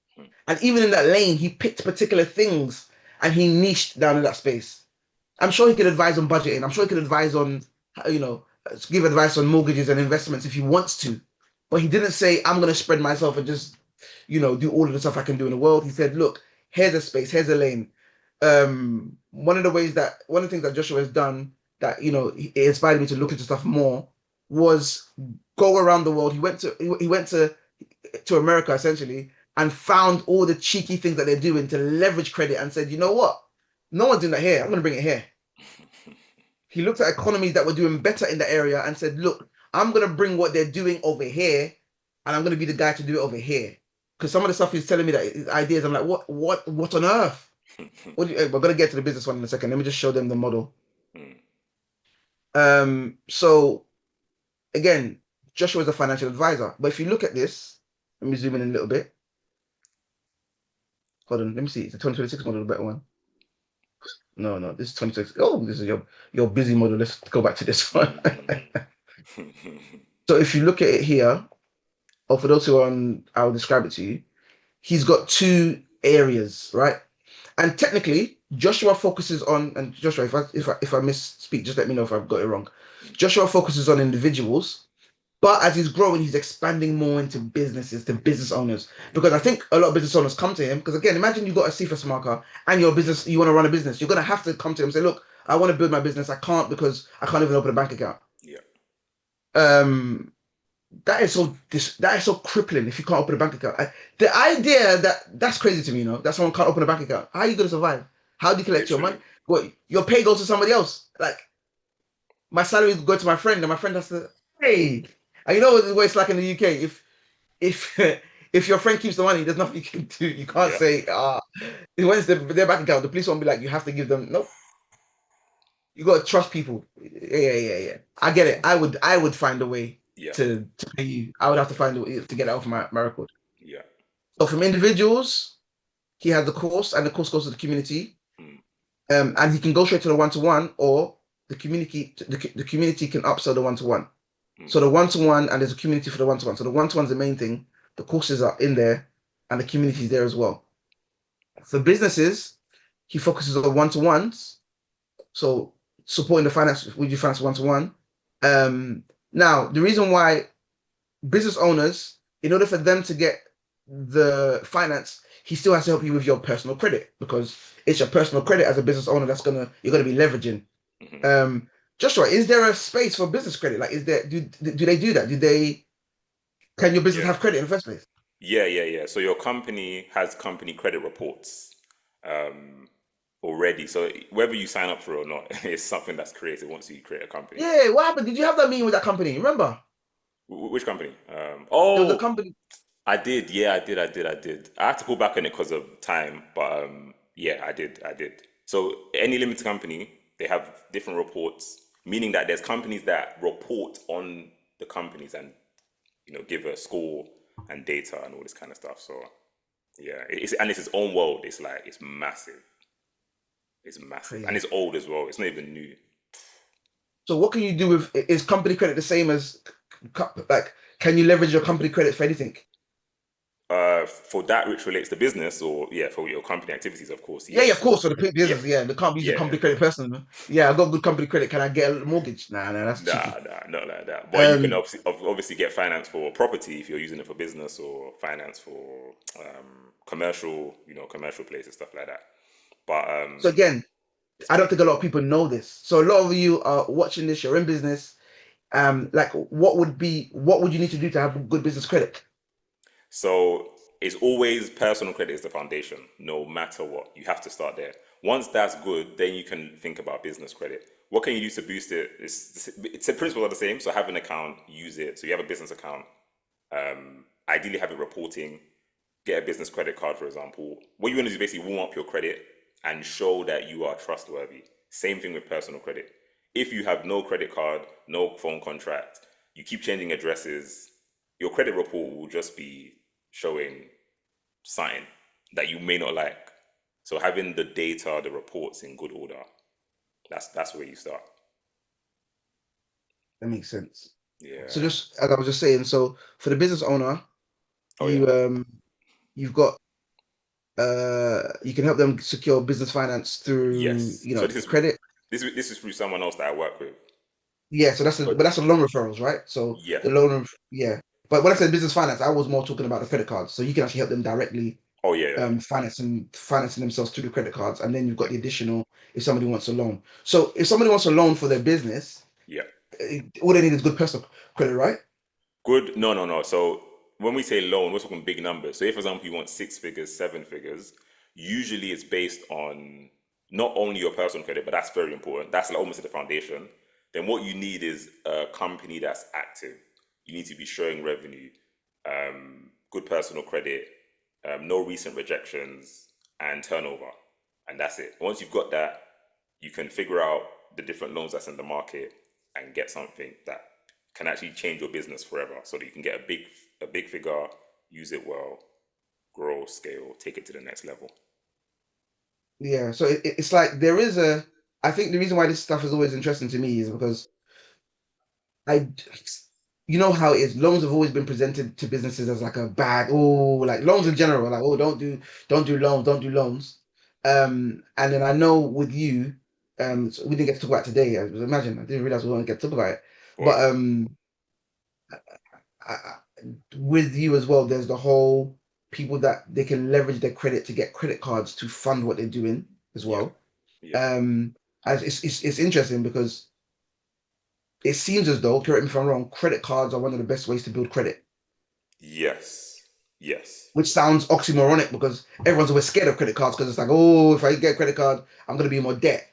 And even in that lane, he picked particular things and he niched down in that space. I'm sure he could advise on budgeting. I'm sure he could advise on, you know, give advice on mortgages and investments if he wants to. But he didn't say, I'm going to spread myself and just, do all of the stuff I can do in the world. He said, look, here's a space, here's a lane. One of the things that Joshua has done that, it inspired me to look into stuff more was go around the world. He went to America essentially and found all the cheeky things that they're doing to leverage credit and said, you know what? No one's doing that here. I'm going to bring it here. He looked at economies that were doing better in the area and said, look, I'm going to bring what they're doing over here and I'm going to be the guy to do it over here. Because some of the stuff he's telling me that his ideas, I'm like, what on earth? We're going to get to the business one in a second. Let me just show them the model. So again, Joshua is a financial advisor. But if you look at this, let me zoom in a little bit. Hold on, let me see. It's the 2026 model, the better one. No, this is 26. Oh, this is your busy model. Let's go back to this one. So if you look at it here, or for those who are on, I'll describe it to you. He's got two areas, right? And technically, Joshua focuses on, and Joshua, if I misspeak, just let me know if I've got it wrong. Joshua focuses on individuals, but as he's growing, he's expanding more into businesses, to business owners. Because I think a lot of business owners come to him. Because again, imagine you've got a CFS marker and your business, you want to run a business. You're gonna have to come to him and say, look, I want to build my business. I can't because I can't even open a bank account. Yeah. That is so crippling if you can't open a bank account. The idea that's crazy to me, that someone can't open a bank account. How are you gonna survive? How do you collect your money? Literally. What, your pay goes to somebody else? Like my salary go to my friend, and my friend has to hey. And you know what it's like in the UK. If if your friend keeps the money, there's nothing you can do. You can't Yeah. say when it's their bank account, the police won't be like you have to give them. Nope. You gotta trust people. Yeah. I get it. I would find a way Yeah. to pay you. I would have to find a way to get it off my record. Yeah. So from individuals, he has the course, and the course goes to the community. Mm. And he can go straight to the one-to-one, or the community can upsell the one-to-one. So the one-to-one, and there's a community for the one-to-one. So the one-to-one's the main thing. The courses are in there, and the community is there as well. For businesses, he focuses on one-to-ones. So supporting the finance with your finance one-to-one. Now, the reason why business owners, in order for them to get the finance, he still has to help you with your personal credit, because it's your personal credit as a business owner you're gonna be leveraging. Joshua, is there a space for business credit? Like, is there do they do that? Can your business Yeah. have credit in the first place? Yeah. So your company has company credit reports already. So whether you sign up for it or not, it's something that's created once you create a company. Yeah, what happened? Did you have that meeting with that company? Remember? Which company? There was a Oh, company. I did. Yeah, I did. I had to pull back on it because of time, but yeah, I did. So any limited company, they have different reports, meaning that there's companies that report on the companies and give a score and data and all this kind of stuff. So yeah, it's its own world. It's like it's massive. It's massive and Crazy. it's old as well. It's not even new. So what can you do with, is company credit the same as, like, can you leverage your company credit for anything? For that which relates to business or yeah, for your company activities, of course, Yeah, of yes. course. So the Yeah, business, yeah, they can't use your yeah. company credit personally. Yeah, I got good company credit. Can I get a mortgage? Nah, that's cheeky. Nah, not like that. But you can Um, obviously get finance for property if you're using it for business, or finance for commercial, commercial places, stuff like that. But so again, it's I don't big. think a lot of people know this. So a lot of you are watching this. You're in business. Like, what would you need to do to have good business credit? So it's always personal credit is the foundation, no matter what. You have to start there. Once that's good, then you can think about business credit. What can you do to boost it? It's the principles are the same. So have an account, use it. So you have a business account. Ideally, have it reporting. get a business credit card, for example, what you want to do is basically warm up your credit and show that you are trustworthy. Same thing with personal credit. If you have no credit card, no phone contract, you keep changing addresses, your credit report will just be showing sign that you may not like. So having the data, the reports in good order, that's where you start. That makes sense. So Yeah. just as I was just saying, so for the business owner, Oh yeah. you you've got you can help them secure business finance through, Yes. you So know, credit. this is through someone else that I work with. Yeah, so But that's a loan referrals, right? So yeah. the yeah. But when I said business finance, I was more talking about the credit cards. So you can actually help them directly Oh yeah. Yeah. financing themselves through the credit cards, and then you've got Yeah. the additional if somebody wants a loan. So if somebody wants a loan for their business, Yeah. all they need is good personal credit, right? Good. No, no, no. So when we say loan, we're talking big numbers. So if, for example, you want six figures, seven figures, usually it's based on not only your personal credit, but that's very important. That's like almost at the foundation. Then what you need is a company that's active. You need to be showing revenue, good personal credit, no recent rejections, and turnover. And that's it. Once you've got that, you can figure out the different loans that's in the market and get something that can actually change your business forever so that you can get a big figure, use it well, grow, scale, take it to the next level. Yeah. So it's like there is a. I think the reason why this stuff is always interesting to me is because I, you know how it is. Loans have always been presented to businesses as like a bad, oh, like loans Yeah. in general, like oh, don't do loans. And then I know with you, so we didn't get to talk about it today. Imagine I didn't realize we were going to get to talk about it, but What? I, with you as well, there's the whole people that they can leverage their credit to get credit cards to fund what they're doing as Yeah. well. Yeah. Um, and it's interesting because it seems as though, correct me if I'm wrong, credit cards are one of the best ways to build credit, Yes. Yes. which sounds oxymoronic because everyone's always scared of credit cards because it's like, oh, if I get a credit card, I'm going to be in more debt.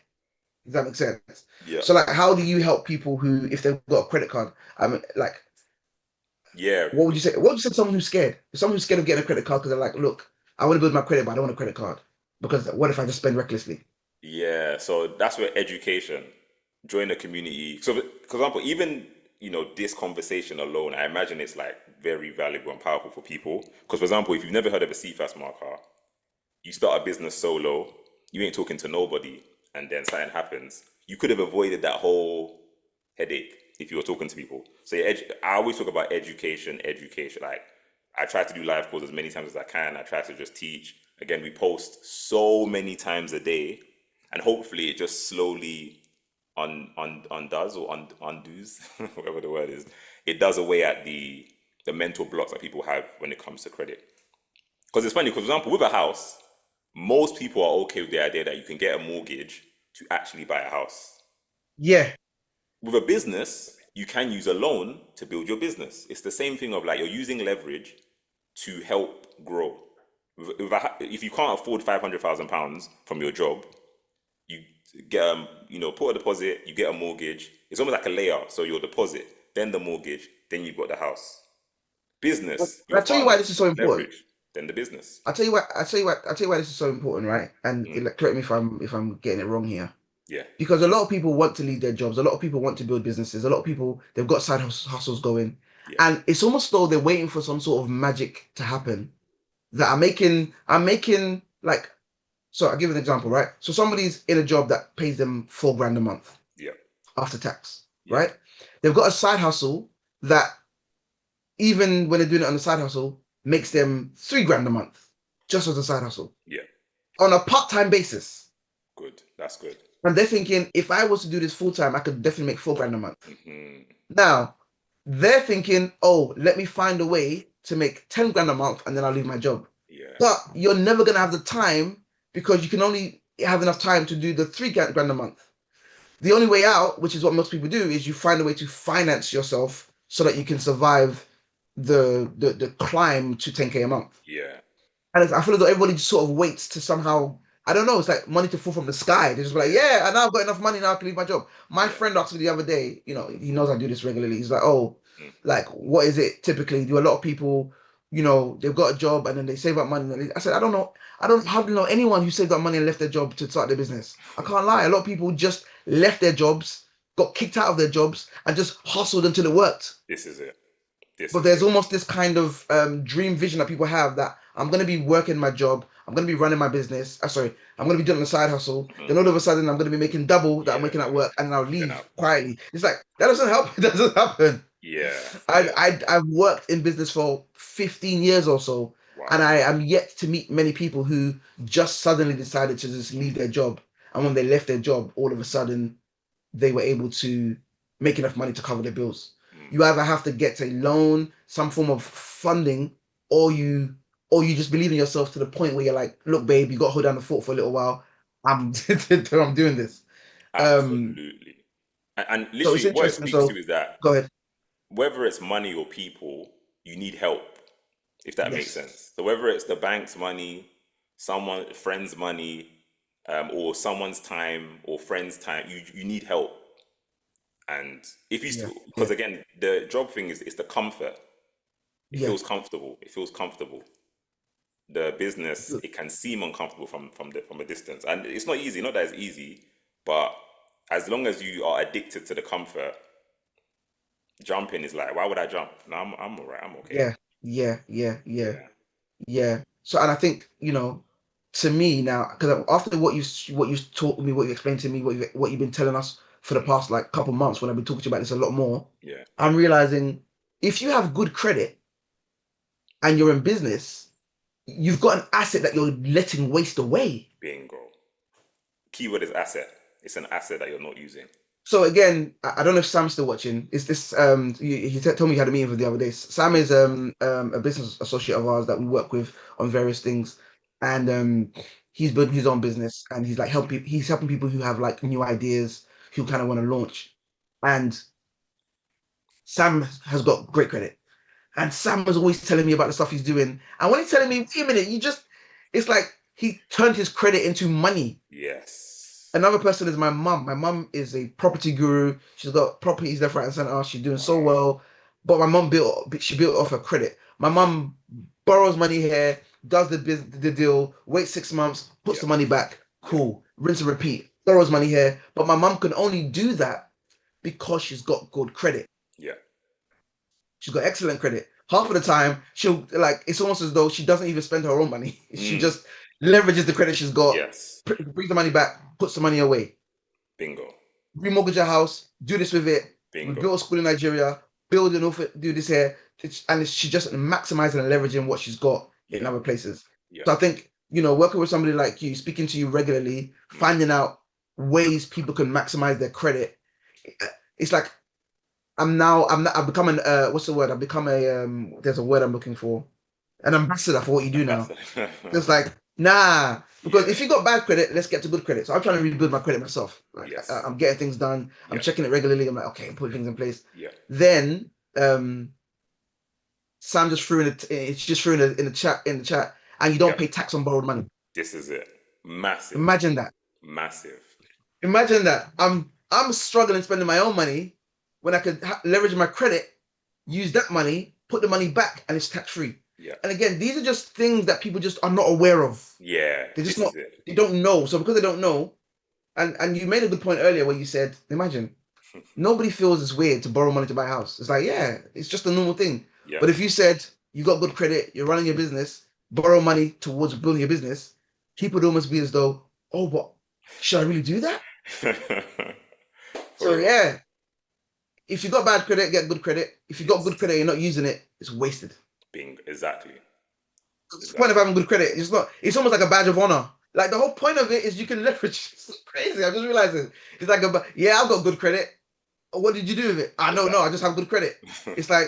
Does that make sense? Yeah. So, like, how do you help people who, if they've got a credit card, I mean, like, Yeah. what would you say? What would you say to someone who's scared? Someone who's scared of getting a credit card because they're like, look, I want to build my credit, but I don't want a credit card because what if I just spend recklessly? Yeah. So that's where education, join the community. So, for example, even this conversation alone, I imagine it's like very valuable and powerful for people. Because, for example, if you've never heard of a CFAS marker, you start a business solo, you ain't talking to nobody, and then something happens, you could have avoided that whole headache if you were talking to people. So yeah, I always talk about education, education. Like I try to do live calls as many times as I can. I try to just teach. Again, we post so many times a day, and hopefully it just slowly undoes or undoes whatever the word is. It does away at the mental blocks that people have when it comes to credit. Because it's funny, because for example, with a house, most people are okay with the idea that you can get a mortgage to actually buy a house. Yeah, With a business, you can use a loan to build your business. It's the same thing of like you're using leverage to help grow. If you can't afford £500,000 from your job, you get put a deposit, you get a mortgage. It's almost like a layer. So your deposit, then the mortgage, then you've got the house. but Business, your I tell you why this funds, is so important. leverage, then the business. I tell you why this is so important, right? And Mm, like, correct me if I'm getting it wrong here. yeah, Because a lot of people want to leave their jobs. A lot of people want to build businesses. A lot of people they've got hustles going, yeah, and it's almost though they're waiting for some sort of magic to happen. That I'm making like so. I'll give you an example, right? So somebody's in a job that pays them 4 grand a month yeah, after tax, yeah, right? They've got a side hustle that even when they're doing it on the side hustle makes them 3 grand a month just as a side hustle yeah. on a part-time basis. Good. That's good. And they're thinking, if I was to do this full time, I could definitely make 4 grand a month. Hmm. Now, they're thinking, oh, let me find a way to make 10 grand a month and then I'll leave my job. Yeah, But you're never going to have the time because you can only have enough time to do the 3 grand a month. The only way out, which is what most people do, is you find a way to finance yourself so that you can survive the climb to 10K a month. yeah, And I feel as though everybody just sort of waits to somehow, I don't know, it's like money to fall from the sky. They just be like, yeah, yeah, and now I've got enough money now I can leave my job. My yeah. friend asked me the other day, you know, he knows I do this regularly. He's like, oh, Mm. like, what is it typically? Do a lot of people they've got a job and then they save up money. I said, I don't know. I don't hardly know anyone who saved up money and left their job to start their business. I can't lie. A lot of people just left their jobs, got kicked out of their jobs, and just hustled until it worked. This is it. This But is there's it. almost this kind of dream vision that people have that I'm going to be working my job, I'm going to be running my business. Sorry, I'm going to be doing a side hustle. Mhm. Then all of a sudden, I'm going to be making double that I'm Yeah. making at work, and then I'll Then leave I, quietly. It's like that doesn't help. It doesn't happen. yeah. I, Yeah. I've worked in business for 15 years or so, and Wow. I am yet to meet many people who just suddenly decided to just leave their job. And when they left their job, all of a sudden they were able to make enough money to cover their bills. Mm. You either have to get a loan, some form of funding, or you just believe in yourself to the point where you're like, look, babe, you got to hold down the fort for a little while. I'm I'm doing this. Um, Absolutely. And so it's literally, what it interesting. speaks So to is that go ahead. whether it's money or people, you need help, if that makes Yes. sense. So whether it's the bank's money, someone, friend's money, or someone's time or friend's time, you need help. And if you Yeah. still, Yeah. because again, the job thing is it's the comfort. It Yeah. feels comfortable. It feels comfortable. The business, it can seem uncomfortable from a distance, and it's not easy. Not that it's easy, but as long as you are addicted to the comfort, jumping is like, why would I jump? No, I'm all right. I'm okay. Yeah. Yeah. Yeah. Yeah. Yeah. Yeah. So, and I think, to me now, because after what you taught me, what you explained to me, what you've been telling us for the Mm, past like couple months, when I've been talking to you about this a lot more, yeah. I'm realizing if you have good credit and you're in business, you've got an asset that you're letting waste away. Bingo. Keyword is asset. It's an asset that you're not using. So again, I don't know if Sam's still watching. Is this he told me he had a meeting with the other day. Sam is a business associate of ours that we work with on various things, and he's building his own business and he's like helping people who have like new ideas who kind of want to launch. And Sam has got great credit, and Sam was always telling me about the stuff he's doing. And when he's telling me, wait a minute, it's like he turned his credit into money. Yes. Another person is my mum. My mum is a property guru. She's got properties left, right, and center. She's doing so Wow. well. But my mum she built off her credit. My mum borrows money here, does the deal, waits 6 months, puts Yeah. the money back. Yeah. Cool. Rinse and repeat. Borrows money here. But my mum can only do that because she's got good credit. Yeah. She's got excellent credit. Half of the time, she'll like it's almost as though she doesn't even spend her own money. She Mm. just leverages the credit she's got, Yes. brings the money back, puts the money away. Bingo. Remortgage a house, do this with it. We Bingo. build a school in Nigeria, build an office, do this here. She's just maximizing and leveraging what she's got in Yeah. other places. Yeah. So I think, working with somebody like you, speaking to you regularly, Mm. finding out ways people can maximize their credit. It's like I've become an what's the word? I've become a there's a word I'm looking for. An ambassador for what you do now. Ambassador. Just like, nah, because Yeah. if you got bad credit, let's get to good credit. So I'm trying to rebuild my credit myself. Like Yes. I'm getting things done. I'm Yeah. checking it regularly. I'm like, okay, I'm putting things in place. Yeah. Then Sam just threw it's just threw in the chat, and you don't Yeah. pay tax on borrowed money. This is it. Massive. Imagine that. Massive. Imagine that. I'm struggling spending my own money when I could leverage my credit, use that money, put the money back, and it's tax free. Yeah. And again, these are just things that people just are not aware of. Yeah. They're just This not. is it. They don't know. So because they don't know, and you made a good point earlier where you said, imagine nobody feels it's weird to borrow money to buy a house. It's like, yeah, it's just a normal thing. Yeah. But if you said you got good credit, you're running your business, borrow money towards building your business, people would almost be as though, oh, but should I really do that? So For real. yeah, if you got bad credit, get good credit. If you got good Yes. credit, you're not using it, it's wasted. Bingo. Exactly. It's the point of Exactly. having good credit. It's not. It's almost like a badge of honor. Like the whole point of it is you can leverage. It's crazy. I'm just realizing. It's like yeah, I've got good credit. What did you do with it? I don't know. I just have good credit. It's like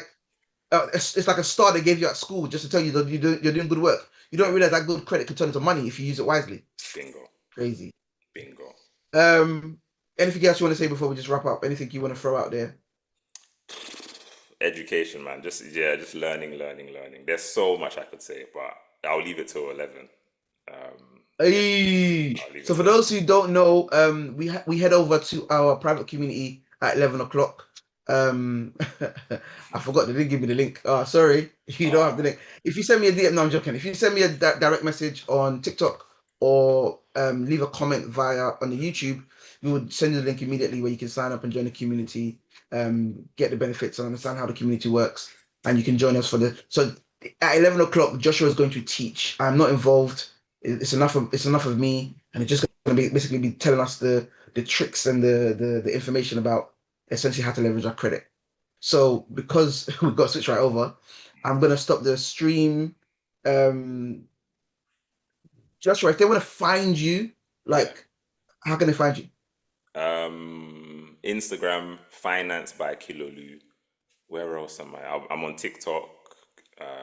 it's like a star they gave you at school just to tell you that you're doing good work. You don't Yeah. realize that good credit can turn into money if you use it wisely. Bingo. Crazy. Bingo. Um, anything else you want to say before we just wrap up? Anything you want to throw out there? Education, man. Just learning, learning, learning. There's so much I could say, but I'll leave it till 11. Yeah, Hey. I'll leave it So for till 11. those who don't know, we head over to our private community at 11 o'clock. I forgot they didn't give me the link. Sorry, you don't have the Uh, link. If you send me a DM, no, I'm joking. If you send me a direct message on TikTok or leave a comment via on the YouTube, we would send you the link immediately where you can sign up and join the community, get the benefits and understand how the community works, and you can join us for the. So at 11 o'clock, Joshua is going to teach. I'm not involved. It's enough of me, and it's just going to be basically be telling us the tricks and the information about essentially how to leverage our credit. So because we've got to switch right over, I'm gonna stop the stream. Um, Joshua, if they want to find you, yeah. like, how can they find you? Instagram, finance by Kilolu. Where else am I? I'm on TikTok.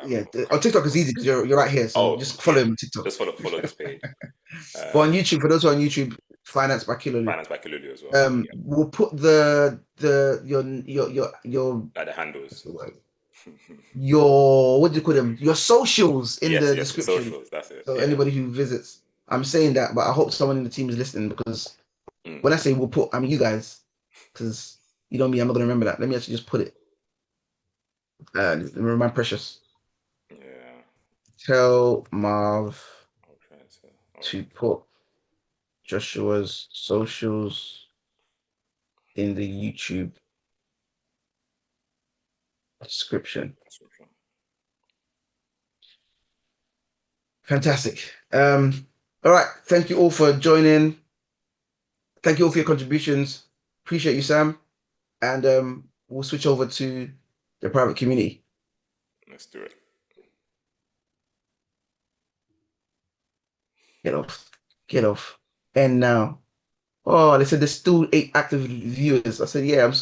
Yeah, on Can't TikTok remember is what. easy because you're right here, so Oh just follow yeah, him on TikTok. just follow this page. But on Um, YouTube, for those who are on YouTube, Finance by Kilolu. finance by Kilolu as well. Yeah, We'll put the your like the what's handles. the word? Your what do you call them? Your socials in Yes, the yes, description. socials. That's it. So Yeah. anybody who visits, I'm saying that, but I hope someone in the team is listening because Mm, when I say we'll put, I mean you guys, because you know me, I'm not gonna remember that. Let me actually just put it. Remember my precious. yeah. Tell Marv I'm trying to. to Okay. put Joshua's socials in the YouTube description. Description. Fantastic. All right. Thank you all for joining. Thank you all for your contributions. Appreciate you, Sam. And we'll switch over to the private community. Let's do it. Get off. Get off. And now. Oh, they said there's still 8 active viewers. I said, yeah, I'm